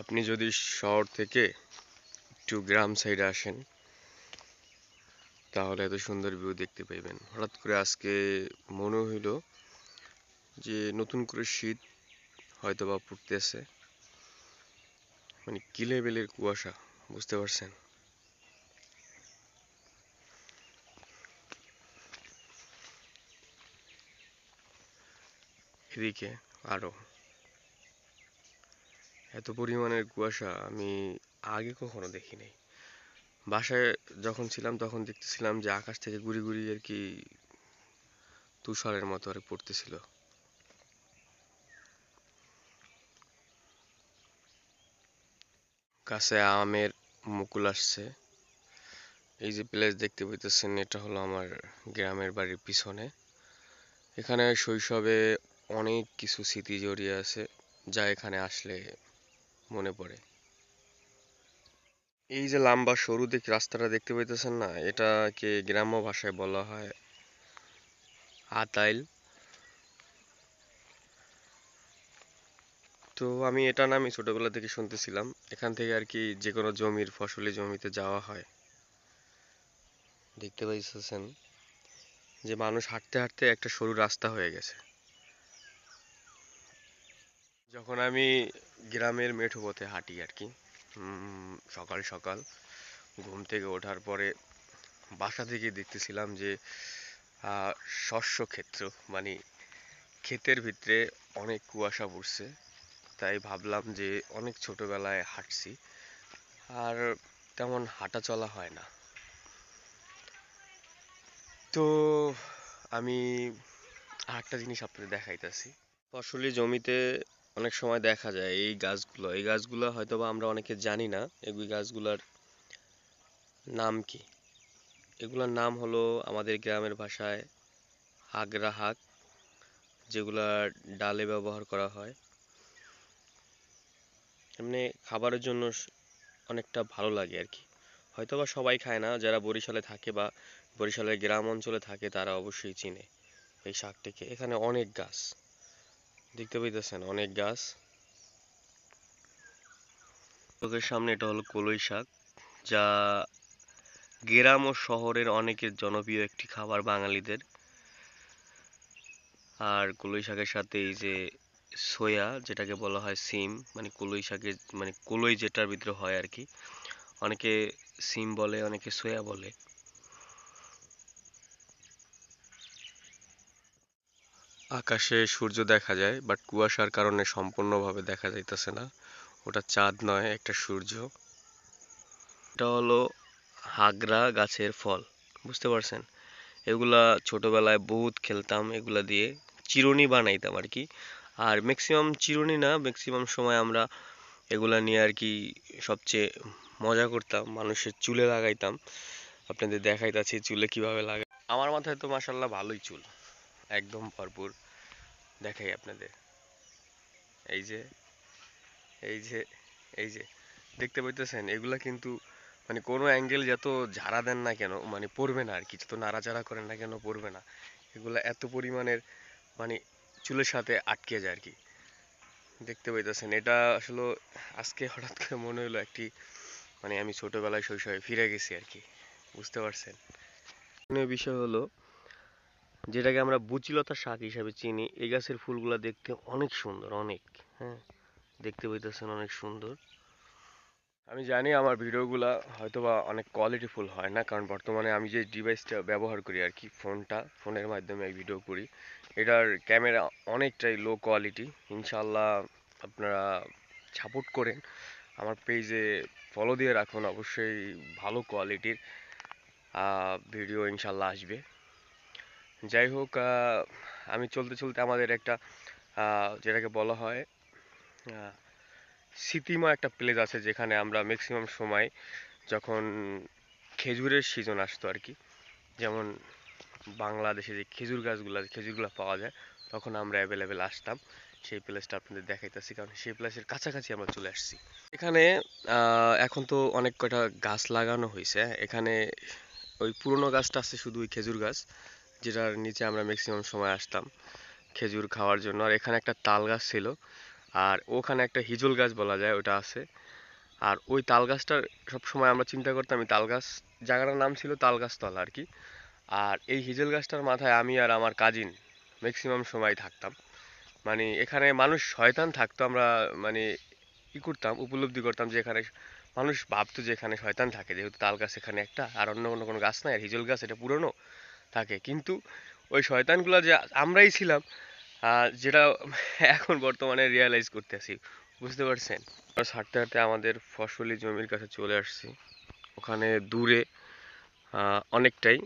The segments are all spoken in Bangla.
আপনি যদি শহর থেকে একটু গ্রাম সাইডে আসেন তাহলে এত সুন্দর ভিউ দেখতে পাইবেন। হঠাৎ করে আজকে মনে হইলো যে নতুন করে শীত হয়তো বা পড়তেছে, মানে কি লেভেলের কুয়াশা, বুঝতে পারছেন? এদিকে আরো এত পরিমাণের কুয়াশা আমি আগে কখনো দেখি নাই। বাসায় যখন ছিলাম তখন দেখতেছিলাম যে আকাশ থেকে গুড়ি গুড়ি আর কি তুষারের মতো আর পড়তেছিল। গাছে আমের মুকুল আসছে। এই যে প্লেস দেখতে পাইতেছেন, এটা হলো আমার গ্রামের বাড়ির পিছনে। এখানে শৈশবে অনেক কিছু স্মৃতি জড়িয়ে আছে, যা এখানে আসলে মনে পড়ে। এই যে লম্বা সরু দেখে রাস্তাটা দেখতে পাইতেছেন না, এটাকে গ্রাম্য ভাষায় বলা হয় আতাইল। তো আমি এটা নামই ছোটবেলা থেকে শুনতেছিলাম। এখান থেকে আর কি যে কোনো জমির ফসলি জমিতে যাওয়া হয়। দেখতে পাইতেছেন যে মানুষ হাঁটতে হাঁটতে একটা সরু রাস্তা হয়ে গেছে। যখন আমি গ্রামের মেঠো পথে হাঁটি আর কি, সকাল সকাল ঘুম থেকে ওঠার পরে বাসা থেকে দেখতেছিলাম যে আহ, শস্য ক্ষেত্র, মানে ক্ষেতের ভিতরে অনেক কুয়াশা পড়ছে। তাই ভাবলাম যে অনেক ছোটবেলায় হাঁটছি, আর তেমন হাঁটা চলা হয় না। তো আমি আরেকটা জিনিস আপনাদের দেখাইতেছি। ফসলি জমিতে অনেক সময় দেখা যায় এই গাছগুলো হয়তো বা আমরা অনেকে জানি না এই গাছগুলোর নাম কি। এগুলোর নাম হলো আমাদের গ্রামের ভাষায় আগরা হাক, যেগুলা ডালে ব্যবহার করা হয়। এমনি খাবারের জন্য অনেকটা ভালো লাগে আর কি। হয়তোবা সবাই খায় না, যারা বরিশালে থাকে বা বরিশালের গ্রাম অঞ্চলে থাকে তারা অবশ্যই চিনে এই শাকটিকে। এখানে অনেক গাছ দেখতে পাইতেছেন, অনেক গাছ। চোখের সামনে এটা হলো কলই শাক, যা গ্রাম ও শহরের অনেকের জনপ্রিয় একটি খাবার বাঙালিদের। আর কলই শাকের সাথে এই যে সোয়া, যেটাকে বলা হয় সিম, মানে কলই শাকের মানে কলই যেটার ভিতরে হয় আর কি, অনেকে সিম বলে, অনেকে সোয়া বলে। আকাশে সূর্য দেখা যায়, বাট কুয়াশার কারণে সম্পূর্ণভাবে দেখা যাইতেছে না। ওটা চাঁদ নয়, একটা সূর্য। এটা হলো হাগরা গাছের ফল, বুঝতে পারছেন? এগুলা ছোটবেলায় বহুত খেলতাম এগুলা দিয়ে, চিরুনি বানাইতাম আর কি। আর ম্যাক্সিমাম চিরুনি না, ম্যাক্সিমাম সময় আমরা এগুলা নিয়ে আর কি সবচেয়ে মজা করতাম, মানুষের চুলে লাগাইতাম। আপনাদের দেখাইতাছি চুলে কিভাবে লাগাই। আমার মাথায় তো মাশাল্লাহ ভালোই চুল, একদম ভরপুর। দেখাই আপনাদের, এই যে এই যে এই যে দেখতে পাইতেছেন, এগুলা কিন্তু মানে কোনো অ্যাঙ্গেল যত ঝাড়া দেন না কেন মানে পড়বে না আর কি, যত নাড়াচাড়া করেন না কেন পড়বে না। এগুলা এত পরিমাণের মানে চুলের সাথে আটকে যায় আর কি। দেখতে পাইতেছেন, এটা আসলে আজকে হঠাৎ করে মনে হলো একটি, মানে আমি ছোটবেলায় শৈশবে ফিরে গেছি আর কি, বুঝতে পারছেন? বিষয় হলো, যেটাকে আমরা বুচিলতা শাক হিসাবে চিনি, এই গাছের ফুলগুলা দেখতে অনেক সুন্দর, অনেক। হ্যাঁ, দেখতে পাইতেছেন অনেক সুন্দর। আমি জানি আমার ভিডিওগুলা হয়তোবা অনেক কোয়ালিটিফুল হয় না, কারণ বর্তমানে আমি যে ডিভাইসটা ব্যবহার করি আর কি, ফোনের মাধ্যমে এই ভিডিও করি, এটার ক্যামেরা অনেকটাই লো কোয়ালিটি। ইনশাল্লাহ আপনারা সাপোর্ট করেন, আমার পেজে ফলো দিয়ে রাখুন, অবশ্যই ভালো কোয়ালিটির ভিডিও ইনশাল্লাহ আসবে। যাই হোক, আমি চলতে চলতে আমাদের একটা যেটাকে বলা হয় আহ, স্মৃতিময় একটা প্লেস আছে, যেখানে আমরা ম্যাক্সিমাম সময় যখন খেজুরের সিজন আসতো আর কি, যেমন বাংলাদেশে যে খেজুরগুলো পাওয়া যায়, তখন আমরা অ্যাভেলেবেল আসতাম। সেই প্লেসটা আপনাদের দেখাইতেছি, কারণ সেই প্লেসের কাছাকাছি আমরা চলে আসছি। এখানে এখন তো অনেক কয়টা গাছ লাগানো হয়েছে এখানে। ওই পুরনো গাছটা আছে শুধু ওই খেজুর গাছ, যেটার নিচে আমরা ম্যাক্সিমাম সময় আসতাম খেজুর খাওয়ার জন্য। আর এখানে একটা তাল গাছ ছিল, আর ওখানে একটা হিজল গাছ বলা যায় ওটা আছে। আর ওই তাল গাছটার সবসময় আমরা চিন্তা করতাম, এই তাল গাছ জায়গাটার নাম ছিল তালগাছতলা আর কি। আর এই হিজল গাছটার মাথায় আমি আর আমার কাজিন ম্যাক্সিমাম সময় থাকতাম। মানে এখানে মানুষ শয়তান থাকতো, আমরা মানে ই করতাম, উপলব্ধি করতাম যে এখানে মানুষ ভাবতো যে এখানে শয়তান থাকে, যেহেতু তাল গাছ এখানে একটা আর অন্য অন্য কোনো গাছ নাই, আর হিজল গাছ এটা পুরনো থাকে। কিন্তু ওই শয়তানগুলো যে আমরাই ছিলাম, যেটা এখন বর্তমানে রিয়ালাইজ করতেছি, বুঝতে পারছেন। আমরা হাঁটতে হাঁটতে আমাদের ফসলি জমির কাছে চলে আসছি। ওখানে দূরে অনেকটাই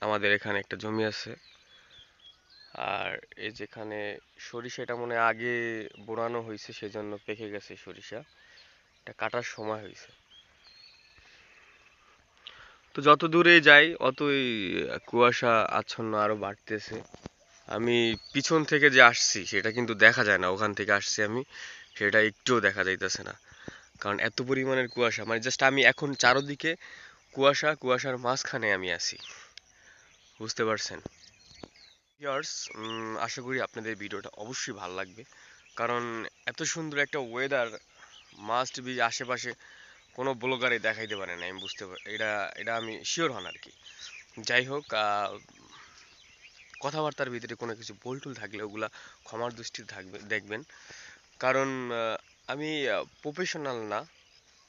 আমাদের এখানে একটা জমি আছে। আর এই যেখানে সরিষা, এটা মনে হয় আগে বোনানো হয়েছে, সেজন্য পেকে গেছে সরিষা, এটা কাটার সময় হয়েছে। তো যত দূরে যাই অতই কুয়াশা আচ্ছন্ন আরো বাড়তেছে। আমি পিছন থেকে যে আসছি সেটা কিন্তু দেখা যায় না, ওখান থেকে আসছি আমি, সেটা একটুও দেখা যাইতেছে না, কারণ এত পরিমাণের কুয়াশা। মানে জাস্ট আমি এখন চারদিকে কুয়াশা, কুয়াশার মাঝখানে আমি আছি, বুঝতে পারছেন। ভিউয়ার্স, আশা করি আপনাদের ভিডিওটা অবশ্যই ভালো লাগবে, কারণ এত সুন্দর একটা ওয়েদার মাস্ট বি আশেপাশে কোনো ব্লগারে দেখাইতে পারে না, আমি বুঝতে পারি এটা, এটা আমি শিওর হন আর কি। যাই হোক, কথাবার্তার ভিতরে কোনো কিছু ভুলটুল থাকলে ওগুলা ক্ষমার দৃষ্টিতে থাকবে, দেখবেন। কারণ আমি প্রফেশনাল না,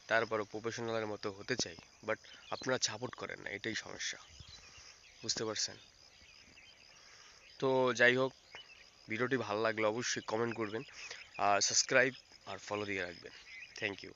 তারপরও প্রফেশনালের মতো হতে চাই, বাট আপনারা সাপোর্ট করেন না, এটাই সমস্যা, বুঝতে পারছেন। তো যাই হোক, ভিডিওটি ভালো লাগলে অবশ্যই কমেন্ট করবেন, আর সাবস্ক্রাইব আর ফলো দিয়ে রাখবেন। Thank you.